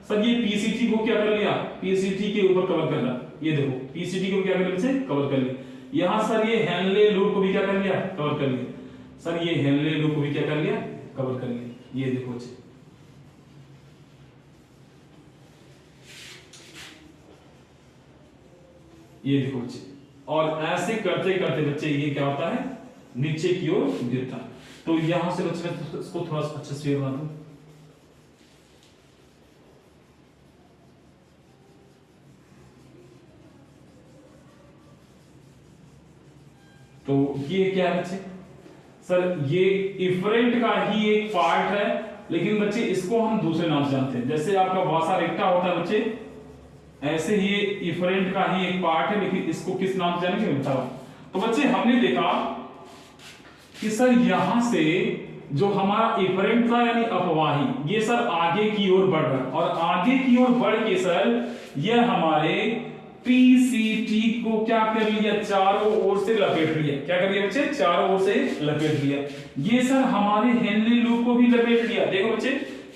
सर ये पीसीटी को क्या कर लिया, पीसीटी के ऊपर कवर कर रहा है, ये देखो पीसीटी को क्या कर लिया बच्चे, कवर कर लिया। यहां सर ये हेनले लूप को भी क्या कर लिया, कवर कर लिया, सर ये हेनले लूप को भी क्या कर लिया, कवर कर लिया, ये देखो बच्चे। ये देखो बच्चे, और ऐसे करते करते बच्चे ये क्या होता है, नीचे की ओर गिरता है। तो यहां से बच्चे मैं इसको थोड़ा सा अच्छे से बना दूं, तो ये क्या है बच्चे, सर ये इफरेंट का ही एक पार्ट है, लेकिन बच्चे इसको हम दूसरे नाम से जानते हैं। जैसे आपका वासा रेक्टा होता है बच्चे, ऐसे ही इफरेंट का ही एक पार्ट है, लेकिन इसको किस नाम से जानेंगे बताओ। तो बच्चे हमने देखा कि सर यहां से जो हमारा इफरेंट था यानी अपवाही, ये सर आगे की ओर बढ़ रहा है, और आगे की ओर बढ़ के सर यह हमारे पीसीटी को क्या कर लिया, चारों ओर से लपेट लिया, क्या कर लिया बच्चे, चारों ओर से लपेट लिया। ये सर हमारे हेनले लूप को भी लपेट लिया, देखो बच्चे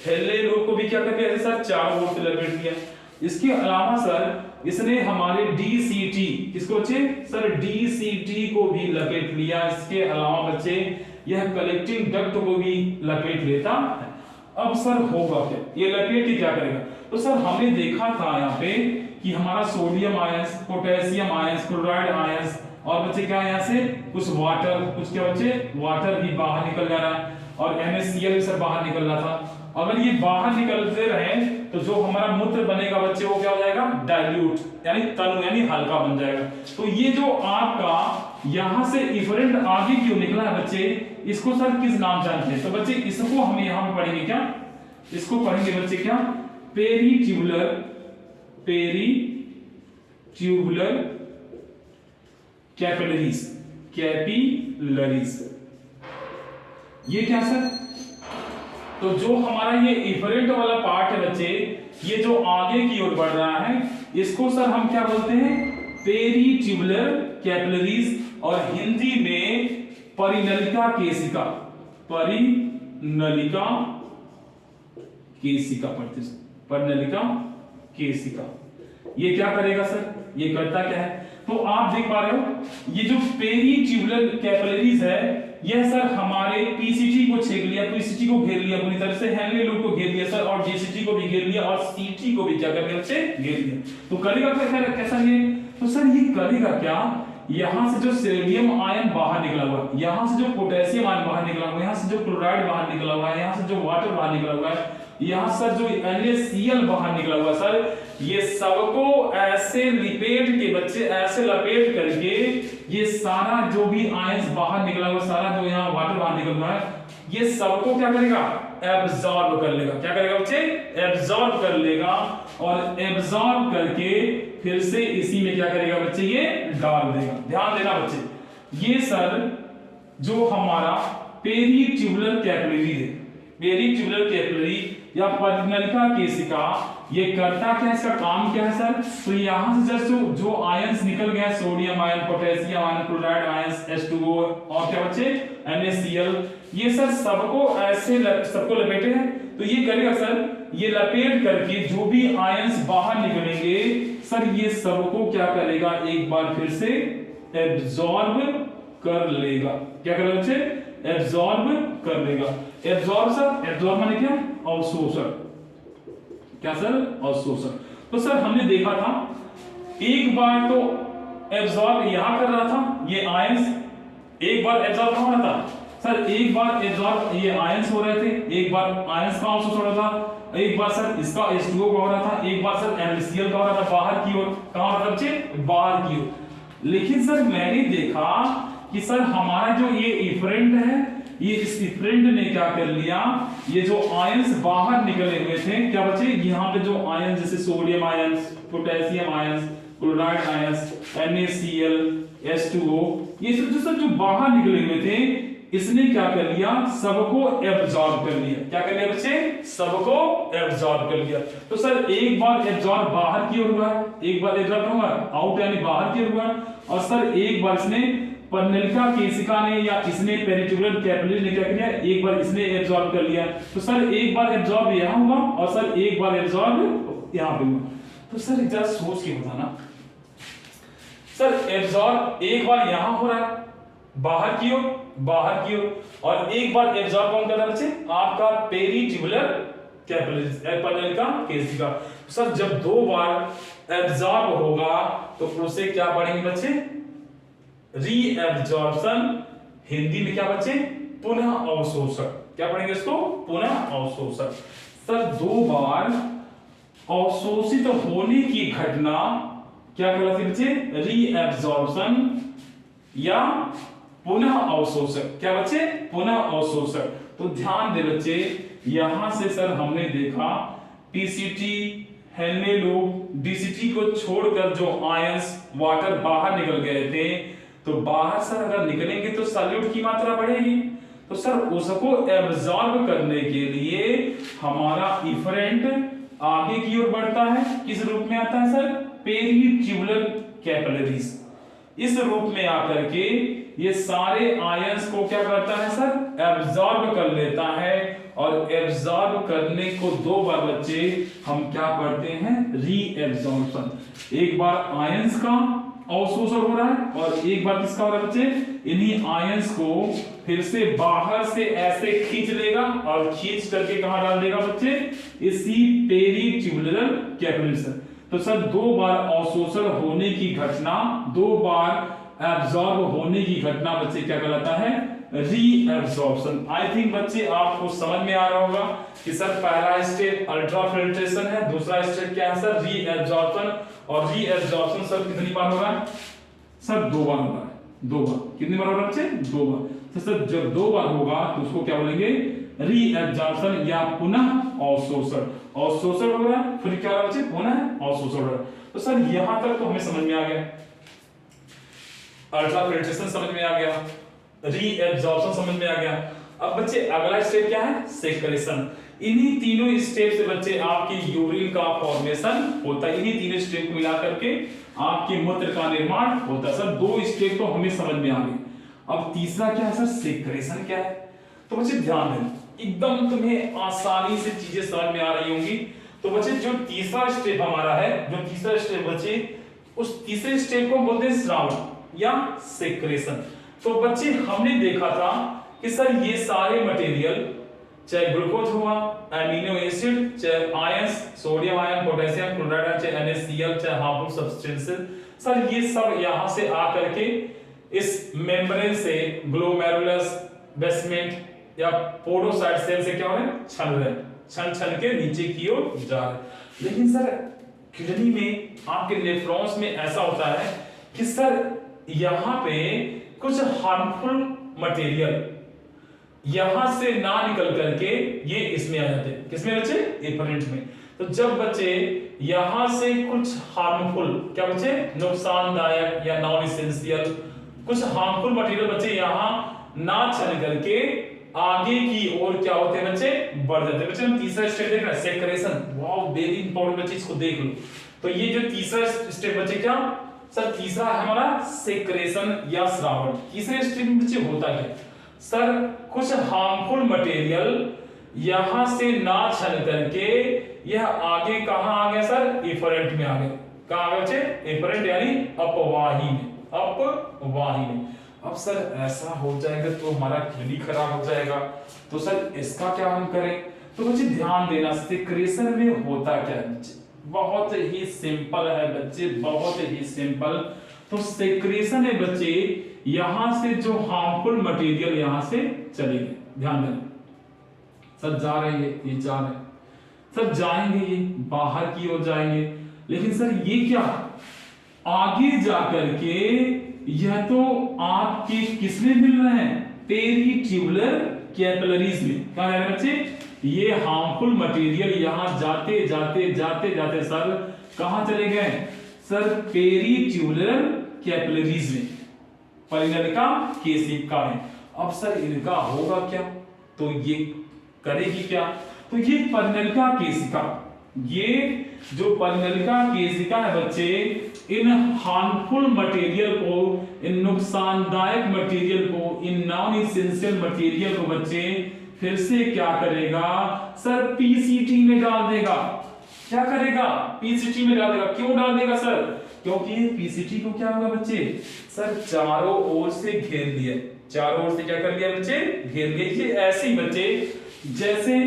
हेनले लूप को भी क्या कर लिया सर, चारों ओर से लपेट लिया। इसके अलावा सर इसने हमारे डीसीटी, किसको बच्चे, सर डीसीटी को भी लपेट लिया। इसके अलावा बच्चे यह कलेक्टिंग डक्ट को भी लपेट लेता है। अब सर होगा क्या, ये लपेट के क्या करेगा, तो सर हमने देखा था यहाँ पे कि हमारा sodium ions, potassium ions, chloride ions, और बच्चे क्या यहाँ से कुछ वाटर, कुछ क्या बच्चे, वाटर भी बाहर निकल जा रहा है, और NaCl भी सर बाहर निकल रहा था। अगर ये बाहर निकलते रहे तो जो हमारा मूत्र बनेगा बच्चे वो क्या हो जाएगा, डाइल्यूट, यानी तनु यानी हल्का बन जाएगा। तो ये जो आपका यहां से इफरेंट आगे क्यों निकला है बच्चे, इसको सर किस नाम जानते हैं, तो बच्चे इसको हम यहां पे पढ़ेंगे क्या, इसको पढ़ेंगे बच्चे क्या, पेरीट्यूबुलर, पेरीट्यूबुलर कैपिलरीज, कैपिलरीज। ये क्या सर, तो जो हमारा ये इफरेंट वाला पार्ट है बच्चे, ये जो आगे की ओर बढ़ रहा है, इसको सर हम क्या बोलते हैं, पेरीट्यूबुलर कैपिलरीज, और हिंदी में परिनलिका केशिका, परिनलिका केशिका पढ़ते, परिनलिका केशिका। ये क्या करेगा सर, ये करता क्या है, तो आप देख पा रहे हो ये जो पेरीट्यूबुलर कैपिलरीज है, यह सर हमारे पीसीटी को छेद लिया, पीसीटी को घेर लिया पूरी तरह से, हेनले लूप को घेर लिया सर, और जीसीटी को भी घेर लिया, और सीटी को भी क्या कर लिया बच्चे, घेर लिया। तो करेगा कैसा ये, तो सर ये करेगा क्या, यहां से जो सोडियम आयन बाहर निकला हुआ है, यहां से जो पोटेशियम आयन बाहर निकला हुआ है, यहां से जो क्लोराइड बाहर निकला हुआ है, यहां से जो वाटर बाहर निकला हुआ है, यहां सर जो NaCl बाहर निकला हुआ सर, ये सबको ऐसे लिपेट के बच्चे, ऐसे लपेट करके ये सारा जो भी आयंस बाहर निकला हुआ, सारा जो यहाँ वाटर बाहर निकल रहा है, ये सबको क्या करेगा, एब्जॉर्ब कर लेगा। क्या करेगा बच्चे, एब्जॉर्ब कर लेगा, और एब्जॉर्ब करके फिर से इसी में क्या करेगा बच्चे, ये डाल देगा। ध्यान देना बच्चे, ये सर जो हमारा पेरीट्यूबुलर कैपिलरी है, पेरीट्यूबुलर कैपिलरी, या पर्णलिका केशिका ये करता क्या है, इसका काम क्या है सर? तो यहां से जस्ट जो आयंस निकल गए, sodium ion, potassium ion, chloride ions, H2O और क्या बच्चे NaCl, ये सर सबको ऐसे सबको लपेटे हैं। तो ये करेगा सर, ये लपेट करके जो भी आयंस बाहर निकलेंगे सर ये सबको क्या करेगा, एक बार फिर से एब्जॉर्ब कर लेगा। क्या करेगा बच्चे? एब्जॉर्ब कर लेगा। एब्जॉर्ब सर, एब्जॉर्ब माने क्या? अवशोषण। क्या सर? अवशोषण। तो सर हमने देखा था एक बार तो एब्जॉर्ब यहां कर रहा था, ये आयंस एक बार एब्जॉर्ब हो रहा था सर, एक बार एब्जॉर्ब ये आयंस हो रहे थे, एक बार आयंस का अवशोषण हो रहा था, एक बार सर इसका H2O का हो रहा था, एक बार सर NaCl का हो रहा था बाहर की ओर। कहां मतलब बच्चे? बाहर की ओर। लेकिन सर मैंने देखा कि सर हमारा जो ये इफरेंट है, ये इस इफरेंट ने क्या कर लिया, ये जो आयंस बाहर निकले हुए थे, क्या बच्चे? यहाँ पे जो आयंस जैसे sodium ions, potassium ions, chloride ions, NaCl, H2O, ये सब जो बाहर निकले हुए थे, इसने क्या कर लिया, सबको एब्जॉर्ब कर लिया। क्या कर लिया बच्चे? सबको एब्जॉर्ब कर लिया। तो सर एक बार एब्जॉर्ब बाहर की ओर हुआ, एक बार एब्जॉर्ब हुआ आउट यानी बाहर की ओर हुआ, और सर एक बार इसने पर्णलिका केशिका ने या इसने पेरिट्यूबुलर कैपिलरी ने क्या किया, एक बार इसने एब्जॉर्ब कर लिया। तो सर एक बार एब्जॉर्ब यहां हुआ और सर एक बार एब्जॉर्ब यहां पे हुआ। तो सर जरा सोच के बताना सर, एब्जॉर्ब एक बार यहां हो रहा है बाहर की ओर, बाहर की ओर, और एक बार एब्जॉर्ब कौन कर रहा है बच्चे? आपका पेरिट्यूबुलर कैपिलरी पर्णलिका केशिका। सर जब दो बार एब्जॉर्ब होगा तो उसे क्या पढ़ेंगे बच्चे? रीएब्जॉर्प्शन। हिंदी में क्या बच्चे? पुनः अवशोषण। क्या पढ़ेंगे इसको? पुनः अवशोषण। सर दो बार अवशोषित होने की घटना क्या कहलाती है बच्चे? रीएब्जॉर्प्शन या पुनः अवशोषण। क्या बच्चे? पुनः अवशोषण। तो ध्यान दे बच्चे, यहां से सर हमने देखा पीसीटी, हेनेलूप, डीसीटी को छोड़कर जो आयंस वाटर बाहर निकल गए थे, तो बाहर सर अगर निकलेंगे तो सॉल्यूट की मात्रा बढ़ेगी। तो सर उसको एब्जॉर्ब करने के लिए हमारा इफरेंट आगे की ओर बढ़ता है। किस रूप में आता है सर? Peritubular capillaries. इस रूप में आकर के ये सारे आयंस को क्या करता है सर? एब्जॉर्ब कर लेता है। और एब्जॉर्ब करने को दो बार बच्चे हम क्या पढ़ते हैं? रीएब्जॉर्प्शन। एक बार आयंस का अवशोषण हो रहा है और एक बार किसका हो रहा है बच्चे? इन्हीं आयंस को फिर से बाहर से ऐसे खींच लेगा और खींच करके कहां डाल देगा बच्चे? इसी पेरिट्यूबुलर कैपिलरी से। तो सर दो बार अवशोषण होने की घटना, दो बार एब्जॉर्ब होने की घटना बच्चे क्या कहलाता है? रीएब्जॉर्प्शन। आई थिंक बच्चे आपको समझ में आ रहा होगा कि सर पहला स्टेप अल्ट्राफिल्ट्रेशन है, दूसरा स्टेप क्या है सर? रीएब्जॉर्प्शन। और रीएब्जॉर्प्शन सर कितनी बार हो रहा है सर? दो बार हो रहा है। दो बार कितनी बार हो रहा है बच्चे? दो बार। तो सर जब दो बार होगा तो उसको क्या बोलेंगे? रीएब्जॉर्प्शन या पुनः अवशोषण। अवशोषण हो रहा है, फिर क्या हो रहा है बच्चे? पुनः अवशोषण हो रहा है। तो सर यहां तक तो हमें समझ में आ गया, अल्ट्राफिल्ट्रेशन समझ में आ गया, रीएब्जॉर्प्शन समझ में आ गया। अब बच्चे अगला स्टेप क्या है? सेक्रेशन। इन्हीं तीनों स्टेप से बच्चे आपकी यूरिन का फॉर्मेशन होता है। इन्हीं तीनों स्टेप को मिला करके आपके मूत्र का निर्माण होता है। सर दो स्टेप तो हमें समझ में आ गए। अब तीसरा क्या है सर? सेक्रेशन क्या है? तो बच्चे ध्यान दें, एकदम तुम्हें आसानी से चीजें समझ में आ रही होंगी। तो बच्चे जो तीसरा स्टेप हमारा है, जो तीसरा स्टेप बच्चे, उस तीसरे स्टेप को बोलते हैं स्राव या सेक्रेशन। तो बच्चे हमने देखा था कि सर ये सारे मटेरियल, चाहे ग्लूकोज हुआ, एमिनो एसिड, चाहे ions, sodium ion, potassium, chloride ion, चाहे NaCl, चाहे हार्मफुल सब्सटेंसेस, सर ये सब यहां से आकर के इस मेम्ब्रेन से ग्लोमेरुलस बेसमेंट या पोडोसाइट सेल से क्या हो रहे हैं? छन रहे हैं, छन छन के नीचे की ओर जा रहे हैं। लेकिन सर किडनी में, आपके नेफ्रॉन्स में ऐसा होता है कि सर यहां पे कुछ हार्मफुल मटेरियल यहां से ना निकल करके ये इसमें आ जाते हैं। किसमें बच्चे? एफरेंट में। तो जब बच्चे यहां से कुछ हार्मफुल, क्या बच्चे? नुकसानदायक या नॉन एसेंशियल कुछ हार्मफुल मटेरियल बच्चे यहां ना चल करके आगे की ओर क्या होते हैं बच्चे, बढ़ जाते हैं। बच्चे हम तीसरा स्टेप देख रहे हैं, सेक्रेशन। वाओ वेरी इंपॉर्टेंट बच्चे, इसको देख लो। तो ये जो तीसरा स्टेप बच्चे क्या सर, तीसरा है हमारा सेक्रेशन या श्रावण। तीसरे स्टेप में बच्चे होता क्या सर, कुछ हार्मफुल मटेरियल यहां से ना छन करके यह आगे कहां आ गया सर, एफरेंट में आ गया। कहां आ गया बच्चे, एफरेंट यानी अपवाही में, अपवाही में। अब सर ऐसा हो जाएगा तो हमारा किडनी खराब हो जाएगा, तो सर इसका क्या हम करें। तो बच्चे ध्यान देना, सेक्रेशन में होता क्या है बच्चे, बहुत ही सिंपल है बच्चे, बहुत ही सिंपल। तो सेक्रेशन है बच्चे, यहां से जो हार्मफुल मटेरियल यहां से चलेंगे, ध्यान देना सर, जा रहे हैं ये जा रहे हैं सर, जाएंगे ये बाहर की ओर जाएंगे, लेकिन सर ये क्या आगे जाकर के यह तो आपके किसमें मिल रहे हैं, पेरिट्यूबुलर कैपिलरीज में। क्या है बच्चे, ये हार्मफुल मटेरियल यहां जाते जाते जाते जाते सर कहां चले गए सर, पेरिट्यूबुलर कैपिलरीज में, परिनलिका केशिका में। अब सर इनका होगा क्या, तो ये करेगी क्या, तो ये परिनलिका केशिका, ये जो परिनलिका केशिका है बच्चे, इन हार्मफुल मटेरियल को, इन नुकसानदायक मटेरियल को, इन नॉन एसेंशियल मटेरियल को बच्चे फिर से क्या करेगा सर, पीसीटी में डाल देगा। क्या करेगा, पीसीटी में डाल देगा। क्यों डाल देगा सर, क्योंकि पीसीटी को क्या होगा बच्चे सर, चारों ओर से घेर लिया, चारों ओर से क्या कर लिया बच्चे, घेर लिया। ये ऐसे ही बच्चे जैसे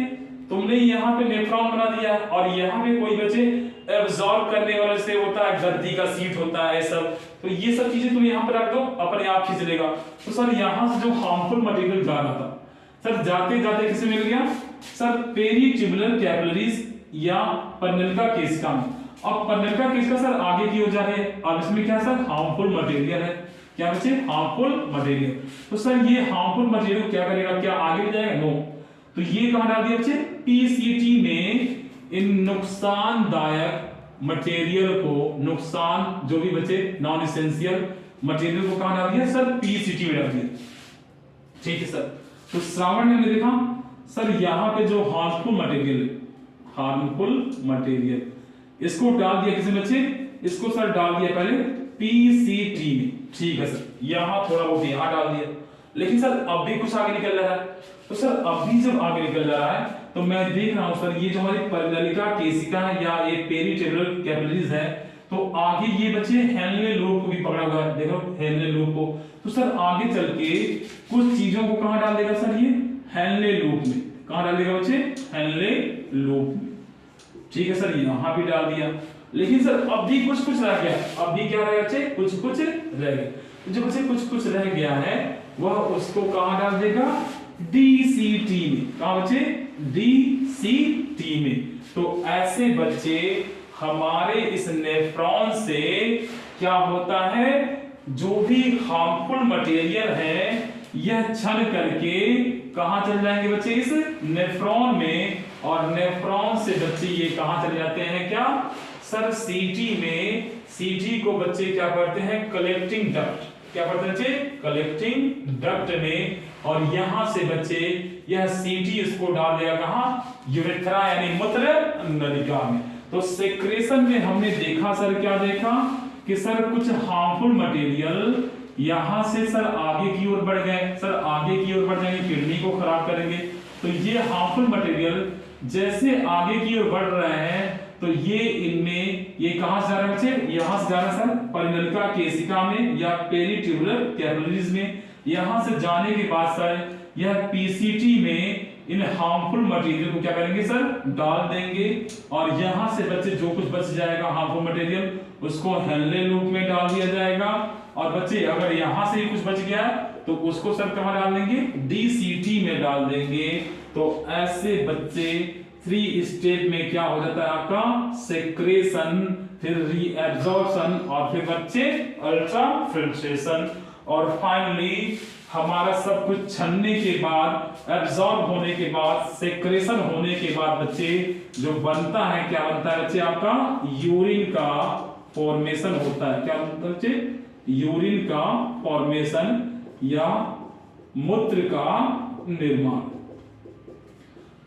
तुमने यहाँ पे नेफ्रॉन बना दिया और यहाँ पे कोई बच्चे एब्जॉर्ब करने वाला से होता है, गर्दी का सीट होता है सब, तो ये सब चीजें तुम यहाँ पे रख दो, अपने आप खींच लेगा। तो सर यहाँ से जो हार्मफुल मटेरियल जा रहा था सर, जाते जाते किसे मिल गया सर, पेरिट्यूबुलर कैपिलरीज या परिनलिका केशिका में। अब परिनलिका केशिका सर आगे की ओर जा रही है, अब इसमें क्या सर, हार्मफुल मटेरियल है। क्या बच्चे, हार्मफुल मटेरियल। तो सर ये हार्मफुल मटेरियल क्या करेगा, क्या आगे जाएगा, नो। तो ये कहां डाल दिया बच्चे, पीसीटी में इन नुकसानदायक मटेरियल को, नुकसान जो भी बचे नॉन एसेंशियल मटेरियल को कहां डाल दिया सर, पीसीटी में डाल दिया। ठीक है सर। तो श्रावण ने देखा सर, यहां पे जो हार्मफुल मटेरियल, हार्मफुल मटेरियल इसको डाल दिया किसी बच्चे, इसको सर डाल दिया पहले पीसीटी में। ठीक है सर, यहां थोड़ा बहुत यहां डाल दिया, लेकिन सर अब भी कुछ आगे निकल रहा है। तो सर अभी जब आगे निकल रहा है तो मैं देख रहा हूं सर, ये जो हमारी परिनलिका केशिका है या ये पेरिट्यूबुलर कैपिलरीज है, तो आगे ये बच्चे हेनले लूप को भी पकड़ा हुआ है, देखो हेनले लूप को। तो सर आगे चल के कुछ चीजों को कहां डाल देगा सर, ये हेनले लूप में। कहां डाल देगा बच्चे, हेनले लूप में। ठीक है सर, यहां भी डाल दिया, लेकिन सर अब भी कुछ कुछ रह गया। अब भी क्या रह गया बच्चे, कुछ कुछ रह गया। जो बच्चे कुछ कुछ रह गया है वह उसको कहां डाल देगा, डीसीटी में। कहां बच्चे, डीसीटी में। तो ऐसे बच्चे हमारे इस नेफ्रॉन से क्या होता है, जो भी हार्मफुल मटेरियल है यह छन करके कहां चले जाएंगे बच्चे, इस नेफ्रॉन में, और नेफ्रॉन से बच्चे ये कहां चले जाते हैं क्या सर, सीटी में। सीटी को बच्चे क्या करते हैं, कलेक्टिंग डक्ट। क्या करते हैं बच्चे, कलेक्टिंग डक्ट में, और यहां से बच्चे यह सीटी इसको डाल देगा कहां, यूरेथ्रा यानी मूत्र नलिका में। तो सेक्रेशन में हमने देखा सर, क्या देखा कि सर कुछ हार्मफुल मटेरियल यहां से सर आगे की ओर बढ़ गए, सर आगे की ओर बढ़ जाएंगे, किडनी को खराब करेंगे। तो ये हार्मफुल मटेरियल जैसे आगे की ओर बढ़ रहे हैं, तो ये इनमें, ये कहां से जा रहा है बच्चे, यहां से जा रहा है सर परिनलिका केशिका में या पेरिट्यूबुलर कैपिलरीज में। यहां से जाने के बाद सर यह पीसीटी में इन हार्मफुल मटेरियल को क्या करेंगे सर, डाल देंगे, और यहां से बच्चे जो कुछ बच जाएगा हार्मफुल मटेरियल उसको हेनले लूप में डाल दिया जाएगा। और बच्चे अगर यहां से कुछ बच गया तो उसको सर कहां डाल देंगे, डीसीटी में डाल देंगे। तो ऐसे बच्चे 3 स्टेप में क्या हो जाता है आपका, सेक्रेशन, फिर रीएब्जॉर्प्शन, और फिर बच्चे अल्ट्राफिल्ट्रेशन, और फाइनली हमारा सब कुछ छनने के बाद, एब्जॉर्ब होने के बाद, सेक्रेशन होने के बाद बच्चे जो बनता है, क्या बनता है बच्चे, आपका यूरिन का फॉर्मेशन होता है। क्या बनता है बच्चे, यूरिन का फॉर्मेशन या मूत्र का निर्माण।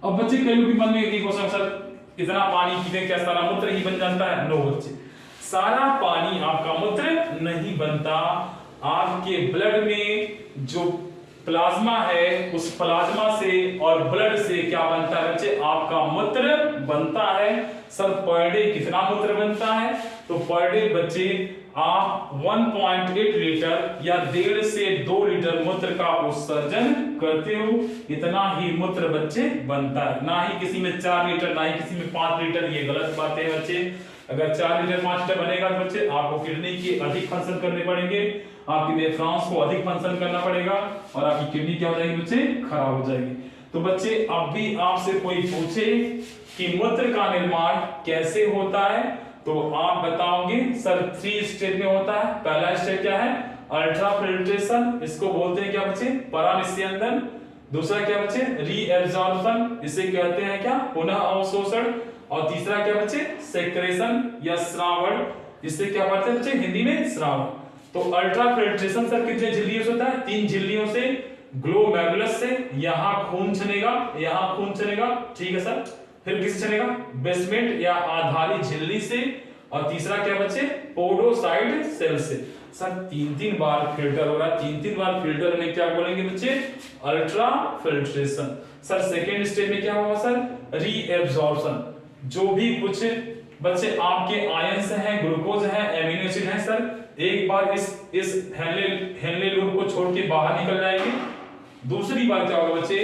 अब बच्चे कई लोग मन में एक क्वेश्चन, सर इतना पानी पीने क्या सारा मूत्र ही बन जाता है? नो बच्चे, सारा पानी आपका मूत्र नहीं बनता। आपके ब्लड में जो प्लाज्मा है उस प्लाज्मा से और ब्लड से क्या बनता है बच्चे? आपका मूत्र बनता है। सर पर डे कितना मूत्र बनता है? तो पर डे बच्चे आप 1.8 लीटर या 1.5 से 2 लीटर मूत्र का उत्सर्जन करते हो। इतना ही मूत्र बच्चे बनता है, ना ही किसी में 4 लीटर, ना ही किसी में 5 लीटर। ये गलत बात है बच्चे। अगर 4 लीटर 5 लीटर बनेगा तो बच्चे आपको किडनी की अधिक फंक्शन करने पड़ेंगे, आपकी नेफ्रॉन्स को अधिक फंक्शन करना पड़ेगा और आपकी किडनी क्या हो जाएगी बच्चे? खराब हो जाएगी। तो बच्चे अब भी आपसे कोई पूछे कि मूत्र का निर्माण कैसे होता है तो आप बताओगे सर 3 स्टेप में होता है। पहला स्टेप क्या है? अल्ट्रा फिल्ट्रेशन, इसको बोलते हैं क्या बच्चे? परानिस्यंदन। दूसरा क्या बच्चे? रीएब्जॉर्प्शन, इसे कहते हैं क्या? पुनः अवशोषण। और तीसरा क्या बच्चे? सेक्रेशन या श्रावण, इससे क्या पढ़ते हैं बच्चे? हिंदी में श्रावण। तो अल्ट्रा फिल्ट्रेशन सर कितने झिल्लियों से होता है? 3 झिल्लियों से। ग्लोमेरुलस से यहां खून चलेगा, यहां खून चलेगा, ठीक है सर। फिर किससे चलेगा? बेसमेंट या आधारी झिल्ली से। और तीसरा क्या बच्चे? पोडोसाइट सेल से। सर 3-3 बार फिल्टर हो रहा है, 3-3 बार फिल्टर होने क्या बोलेंगे बच्चे? Ultra filtration. Sir second step में क्या होगा सर? रीएब्जॉर्प्शन। जो भी कुछ बच्चे आपके आयंस हैं, ग्लूकोज है, एमिनो एसिड है सर, एक बार इस हेनले लूप को छोड़ के बाहर निकल जाएंगे। दूसरी बार क्या होगा बच्चे?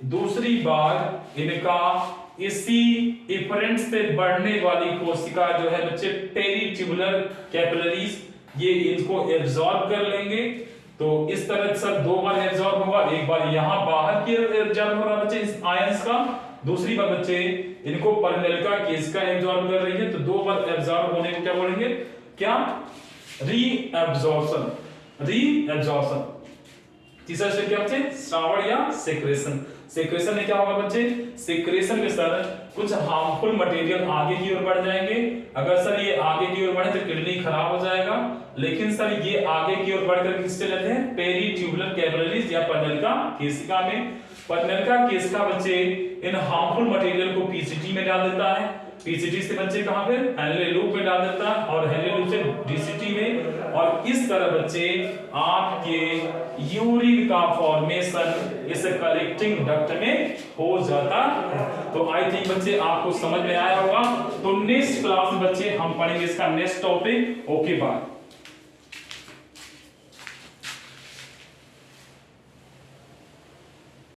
दूसरी बार इनका इसी इफरेंट से बढ़ने वाली कोशिका जो है बच्चे पेरीट्यूबुलर कैपिलरीज, ये इनको एब्जॉर्ब कर लेंगे। तो इस तरह सर 2 बार एब्जॉर्ब होगा, एक बार यहां बाहर की एब्जॉर्ब हो रहा बच्चे इस आयंस का, दूसरी बार बच्चे इनको परनेलिका केशिका एब्जॉर्ब कर रही है। तो 2 बार एब्जॉर्ब होने को क्या बोलेंगे? क्या? रीएब्जॉर्प्शन। रीएब्जॉर्प्शन। तीसरा स्टेप क्या बच्चे? श्रावण या सेक्रेशन। सेक्रेशन में क्या होगा बच्चे? सेक्रेशन में सर कुछ हार्मफुल मटेरियल आगे की ओर बढ़ जाएंगे। अगर सर ये आगे की ओर बढ़े तो किडनी खराब हो जाएगा, लेकिन सर ये आगे की ओर बढ़कर किस चले जाते हैं? पेरीट्यूबुलर कैपिलरीज या परनेलिका केशिका में। परनेलिका केशिका बच्चे इन हार्मफुल मटेरियल को पीसीटी में डाल देता है, पीसीटी से बच्चे कहां पे? हेनले लूप में डाल देता है और हेनले लूप से डीसीटी में। और इस तरह बच्चे आपके यूरिन का फॉर्मेशन इस कलेक्टिंग डक्ट में हो जाता है। तो आई थिंक बच्चे आपको समझ में आया होगा। तो नेक्स्ट क्लास में बच्चे हम पढ़ेंगे इसका नेक्स्ट टॉपिक। Okay bye.